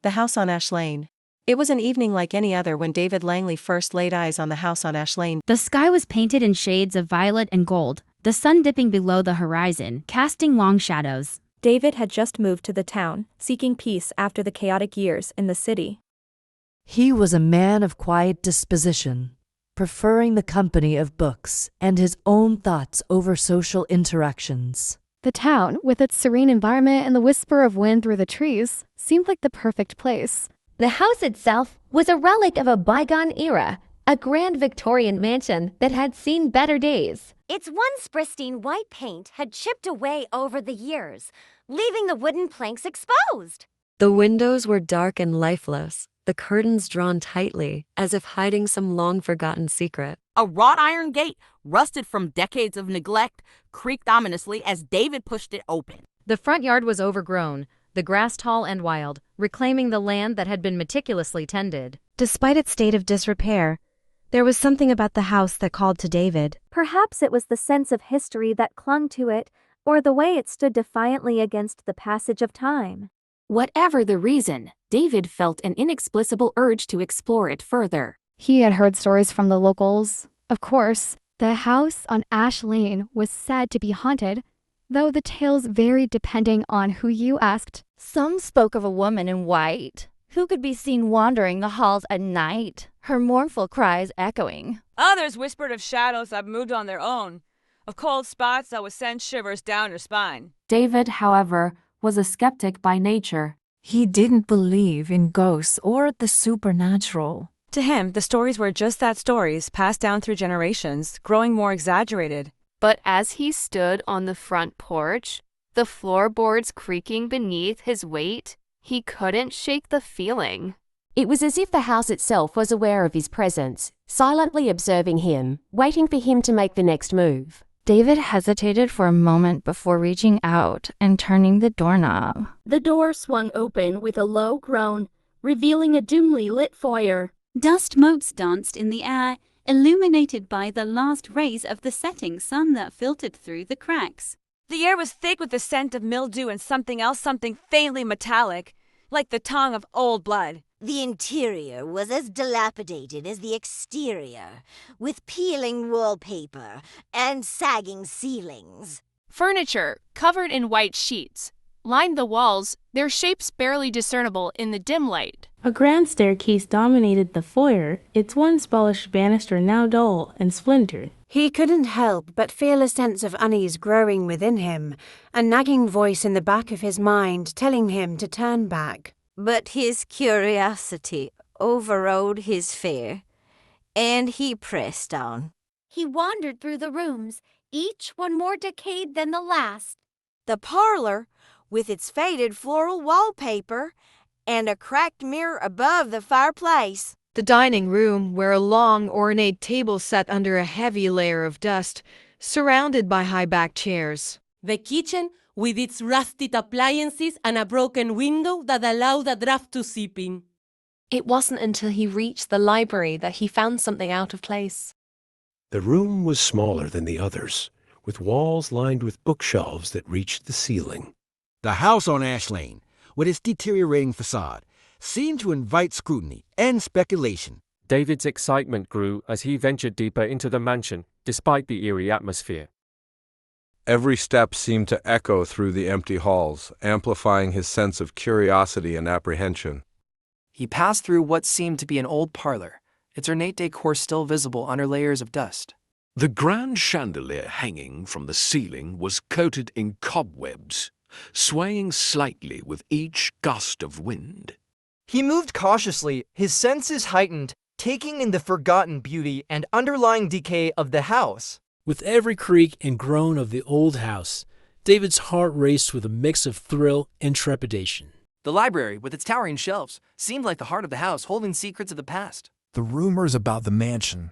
The House on Ash Lane. It was an evening like any other when David Langley first laid eyes on the house on Ash Lane. The sky was painted in shades of violet and gold, the sun dipping below the horizon, casting long shadows. David had just moved to the town, seeking peace after the chaotic years in the city. He was a man of quiet disposition, preferring the company of books and his own thoughts over social interactions. The town, with its serene environment and the whisper of wind through the trees, seemed like the perfect place. The house itself was a relic of a bygone era, a grand Victorian mansion that had seen better days. Its once pristine white paint had chipped away over the years, leaving the wooden planks exposed. The windows were dark and lifeless, the curtains drawn tightly, as if hiding some long-forgotten secret. A wrought iron gate, rusted from decades of neglect, creaked ominously as David pushed it open. The front yard was overgrown, the grass tall and wild, reclaiming the land that had been meticulously tended. Despite its state of disrepair, there was something about the house that called to David. Perhaps it was the sense of history that clung to it, or the way it stood defiantly against the passage of time. Whatever the reason, David felt an inexplicable urge to explore it further. He had heard stories from the locals. Of course, the house on Ash Lane was said to be haunted, though the tales varied depending on who you asked. Some spoke of a woman in white, who could be seen wandering the halls at night, her mournful cries echoing. Others whispered of shadows that moved on their own, of cold spots that would send shivers down your spine. David, however, was a skeptic by nature. He didn't believe in ghosts or the supernatural. To him, the stories were just that, stories passed down through generations, growing more exaggerated. But as he stood on the front porch, the floorboards creaking beneath his weight, he couldn't shake the feeling. It was as if the house itself was aware of his presence, silently observing him, waiting for him to make the next move. David hesitated for a moment before reaching out and turning the doorknob. The door swung open with a low groan, revealing a dimly lit foyer. Dust motes danced in the air, illuminated by the last rays of the setting sun that filtered through the cracks. The air was thick with the scent of mildew and something else, something faintly metallic, like the tongue of old blood. The interior was as dilapidated as the exterior, with peeling wallpaper and sagging ceilings. Furniture, covered in white sheets, lined the walls, their shapes barely discernible in the dim light. A grand staircase dominated the foyer, its once polished banister now dull and splintered. He couldn't help but feel a sense of unease growing within him, a nagging voice in the back of his mind telling him to turn back. But his curiosity overrode his fear, and he pressed on. He wandered through the rooms, each one more decayed than the last. The parlor, with its faded floral wallpaper, and a cracked mirror above the fireplace. The dining room, where a long, ornate table sat under a heavy layer of dust, surrounded by high-backed chairs. The kitchen, with its rusted appliances and a broken window that allowed a draft to seep in. It wasn't until he reached the library that he found something out of place. The room was smaller than the others, with walls lined with bookshelves that reached the ceiling. The house on Ash Lane, with its deteriorating facade, seemed to invite scrutiny and speculation. David's excitement grew as he ventured deeper into the mansion, despite the eerie atmosphere. Every step seemed to echo through the empty halls, amplifying his sense of curiosity and apprehension. He passed through what seemed to be an old parlor, its ornate decor still visible under layers of dust. The grand chandelier hanging from the ceiling was coated in cobwebs, swaying slightly with each gust of wind. He moved cautiously, his senses heightened, taking in the forgotten beauty and underlying decay of the house. With every creak and groan of the old house, David's heart raced with a mix of thrill and trepidation. The library, with its towering shelves, seemed like the heart of the house, holding secrets of the past. The rumors about the mansion,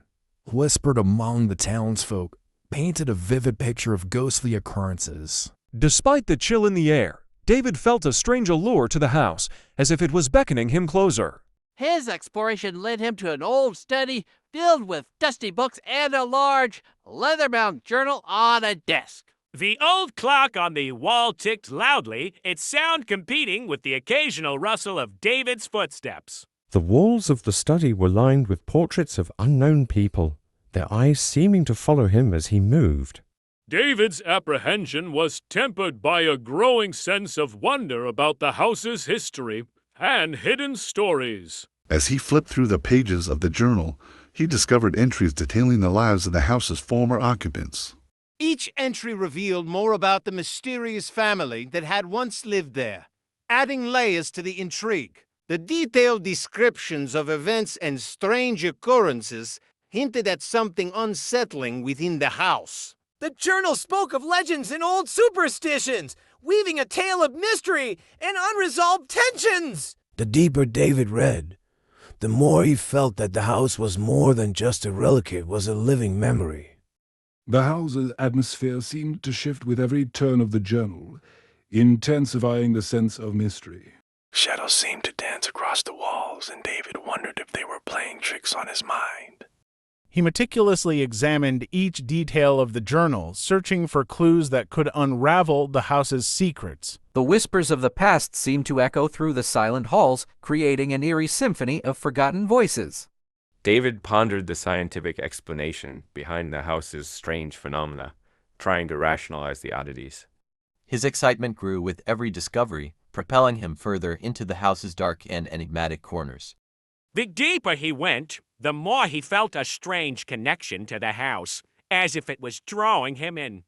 whispered among the townsfolk, painted a vivid picture of ghostly occurrences. Despite the chill in the air, David felt a strange allure to the house, as if it was beckoning him closer. His exploration led him to an old study filled with dusty books and a large, leather-bound journal on a desk. The old clock on the wall ticked loudly, its sound competing with the occasional rustle of David's footsteps. The walls of the study were lined with portraits of unknown people, their eyes seeming to follow him as he moved. David's apprehension was tempered by a growing sense of wonder about the house's history and hidden stories. As he flipped through the pages of the journal, he discovered entries detailing the lives of the house's former occupants. Each entry revealed more about the mysterious family that had once lived there, adding layers to the intrigue. The detailed descriptions of events and strange occurrences hinted at something unsettling within the house. The journal spoke of legends and old superstitions, weaving a tale of mystery and unresolved tensions. The deeper David read, the more he felt that the house was more than just a relic, it was a living memory. The house's atmosphere seemed to shift with every turn of the journal, intensifying the sense of mystery. Shadows seemed to dance across the walls, and David wondered if they were playing tricks on his mind. He meticulously examined each detail of the journal, searching for clues that could unravel the house's secrets. The whispers of the past seemed to echo through the silent halls, creating an eerie symphony of forgotten voices. David pondered the scientific explanation behind the house's strange phenomena, trying to rationalize the oddities. His excitement grew with every discovery, propelling him further into the house's dark and enigmatic corners. The deeper he went, the more he felt a strange connection to the house, as if it was drawing him in.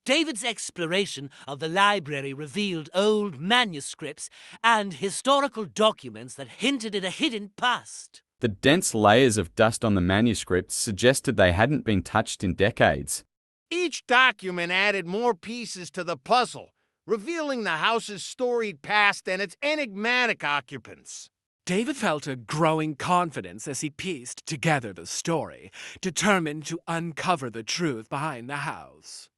David's exploration of the library revealed old manuscripts and historical documents that hinted at a hidden past. The dense layers of dust on the manuscripts suggested they hadn't been touched in decades. Each document added more pieces to the puzzle, revealing the house's storied past and its enigmatic occupants. David felt a growing confidence as he pieced together the story, determined to uncover the truth behind the house.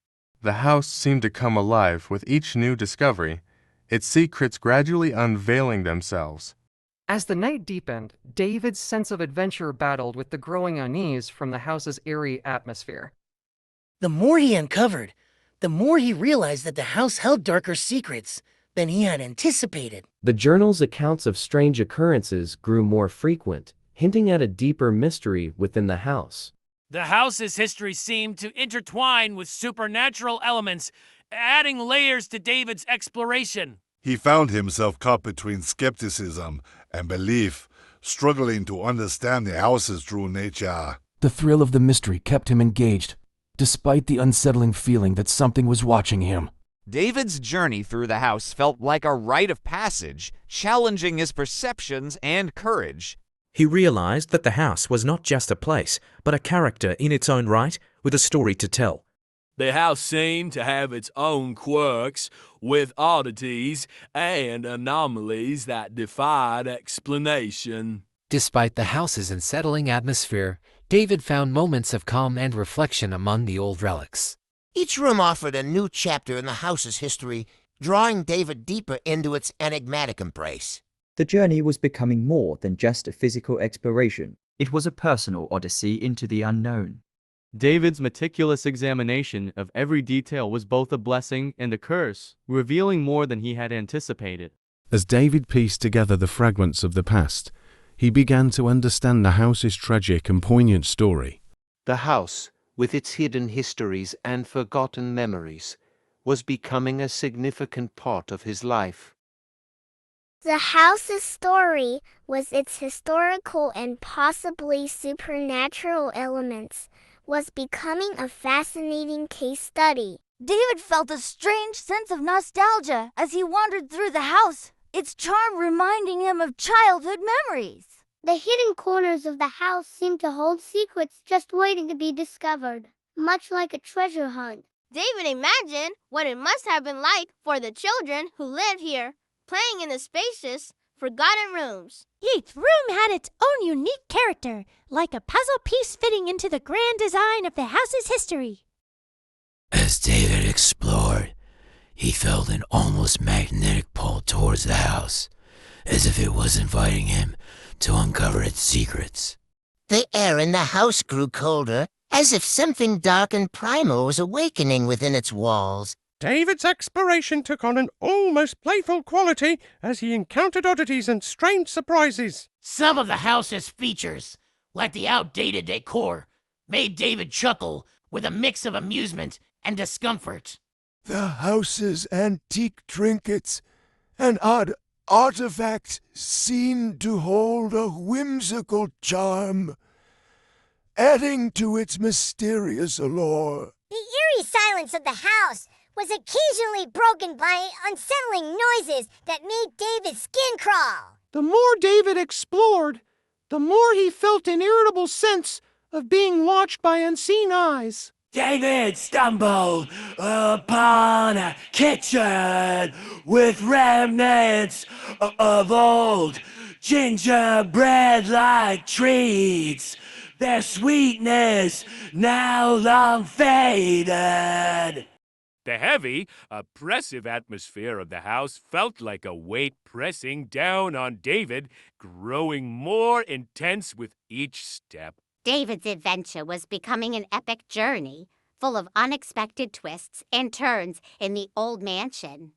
The house seemed to come alive with each new discovery, its secrets gradually unveiling themselves. As the night deepened, David's sense of adventure battled with the growing unease from the house's eerie atmosphere. The more he uncovered, the more he realized that the house held darker secrets than he had anticipated. The journal's accounts of strange occurrences grew more frequent, hinting at a deeper mystery within the house. The house's history seemed to intertwine with supernatural elements, adding layers to David's exploration. He found himself caught between skepticism and belief, struggling to understand the house's true nature. The thrill of the mystery kept him engaged, despite the unsettling feeling that something was watching him. David's journey through the house felt like a rite of passage, challenging his perceptions and courage. He realized that the house was not just a place, but a character in its own right, with a story to tell. The house seemed to have its own quirks, with oddities and anomalies that defied explanation. Despite the house's unsettling atmosphere, David found moments of calm and reflection among the old relics. Each room offered a new chapter in the house's history, drawing David deeper into its enigmatic embrace. The journey was becoming more than just a physical exploration. It was a personal odyssey into the unknown. David's meticulous examination of every detail was both a blessing and a curse, revealing more than he had anticipated. As David pieced together the fragments of the past, he began to understand the house's tragic and poignant story. The house, with its hidden histories and forgotten memories, was becoming a significant part of his life. The house's story was its historical and possibly supernatural elements, was becoming a fascinating case study. David felt a strange sense of nostalgia as he wandered through the house, its charm reminding him of childhood memories. The hidden corners of the house seemed to hold secrets just waiting to be discovered, much like a treasure hunt. David imagined what it must have been like for the children who lived here, playing in the spacious, forgotten rooms. Each room had its own unique character, like a puzzle piece fitting into the grand design of the house's history. As David explored, he felt an almost magnetic pull towards the house, as if it was inviting him to uncover its secrets. The air in the house grew colder, as if something dark and primal was awakening within its walls. David's exploration took on an almost playful quality as he encountered oddities and strange surprises. Some of the house's features, like the outdated decor, made David chuckle with a mix of amusement and discomfort. The house's antique trinkets and odd artifacts seemed to hold a whimsical charm, adding to its mysterious allure. The eerie silence of the house was occasionally broken by unsettling noises that made David's skin crawl. The more David explored, the more he felt an irritable sense of being watched by unseen eyes. David stumbled upon a kitchen with remnants of old gingerbread-like treats, their sweetness now long faded. The heavy, oppressive atmosphere of the house felt like a weight pressing down on David, growing more intense with each step. David's adventure was becoming an epic journey, full of unexpected twists and turns in the old mansion.